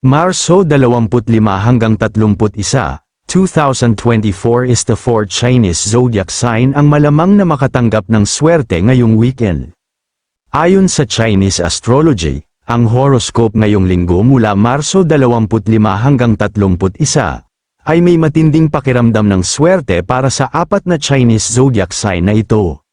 Marso 25 hanggang 31, 2024 is the 4th Chinese zodiac sign ang malamang na makatanggap ng swerte ngayong weekend. Ayon sa Chinese astrology, ang horoscope ngayong linggo mula Marso 25 hanggang 31 ay may matinding pakiramdam ng swerte para sa 4 na Chinese zodiac sign na ito.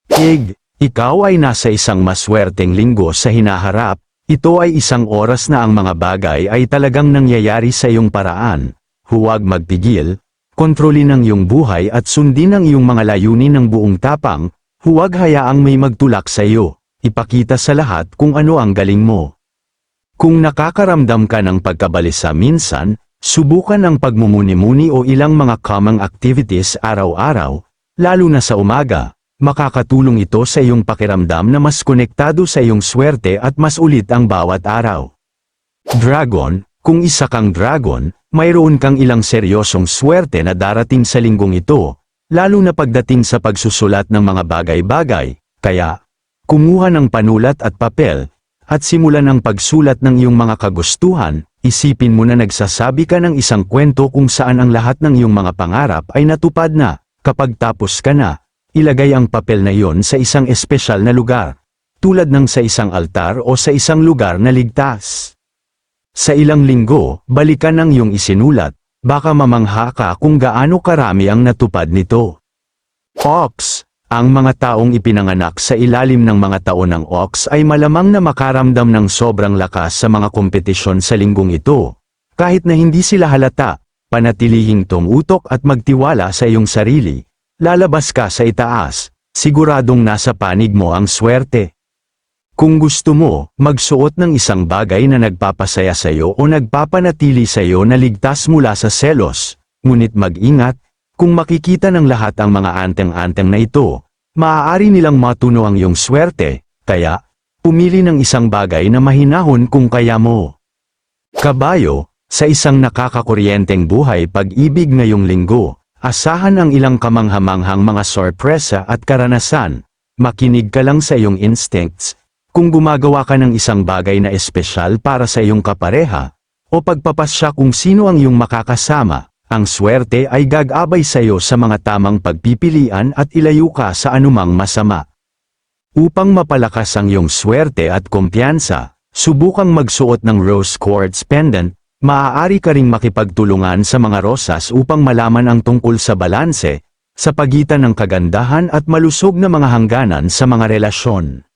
Pig, ikaw ay nasa isang maswerteng linggo sa hinaharap. Ito ay isang oras na ang mga bagay ay talagang nangyayari sa iyong paraan. Huwag magpigil, kontrolin ang iyong buhay at sundin ang iyong mga layunin ng buong tapang. Huwag hayaang may magtulak sa iyo. Ipakita sa lahat kung ano ang galing mo. Kung nakakaramdam ka ng pagkabalisa minsan, subukan ang pagmumuni-muni o ilang mga common activities araw-araw, lalo na sa umaga. Makakatulong ito sa iyong pakiramdam na mas konektado sa iyong swerte at mas ulit ang bawat araw. Dragon, kung isa kang dragon, mayroon kang ilang seryosong swerte na darating sa linggong ito, lalo na pagdating sa pagsusulat ng mga bagay-bagay, kaya, kumuha ng panulat at papel, at simulan ang pagsulat ng iyong mga kagustuhan. Isipin mo na nagsasabi ka ng isang kwento kung saan ang lahat ng iyong mga pangarap ay natupad na. Kapag tapos ka na, ilagay ang papel na iyon sa isang espesyal na lugar, tulad ng sa isang altar o sa isang lugar na ligtas. Sa ilang linggo, balikan ang iyong isinulat, baka mamangha ka kung gaano karami ang natupad nito. Ox, ang mga taong ipinanganak sa ilalim ng mga taon ng Ox ay malamang na makaramdam ng sobrang lakas sa mga kompetisyon sa linggong ito. Kahit na hindi sila halata, panatilihing tumutok at magtiwala sa iyong sarili. Lalabas ka sa itaas, siguradong nasa panig mo ang swerte. Kung gusto mo, magsuot ng isang bagay na nagpapasaya sa iyo o nagpapanatili sa iyo na ligtas mula sa selos, ngunit mag-ingat, kung makikita ng lahat ang mga anteng-anteng na ito, maaari nilang matuno ang iyong swerte, kaya, pumili ng isang bagay na mahinahon kung kaya mo. Kabayo, sa isang nakakakuryenteng buhay pag-ibig ngayong linggo, asahan ang ilang kamanghamanghang mga sorpresa at karanasan. Makinig ka lang sa iyong instincts. Kung gumagawa ka ng isang bagay na espesyal para sa iyong kapareha, o pagpapasya kung sino ang iyong makakasama, ang swerte ay gagabay sa iyo sa mga tamang pagpipilian at ilayo ka sa anumang masama. Upang mapalakas ang iyong swerte at kumpiyansa, subukang magsuot ng rose quartz pendant. Maaari ka ring makipagtulungan sa mga rosas upang malaman ang tungkol sa balanse, sa pagitan ng kagandahan at malusog na mga hangganan sa mga relasyon.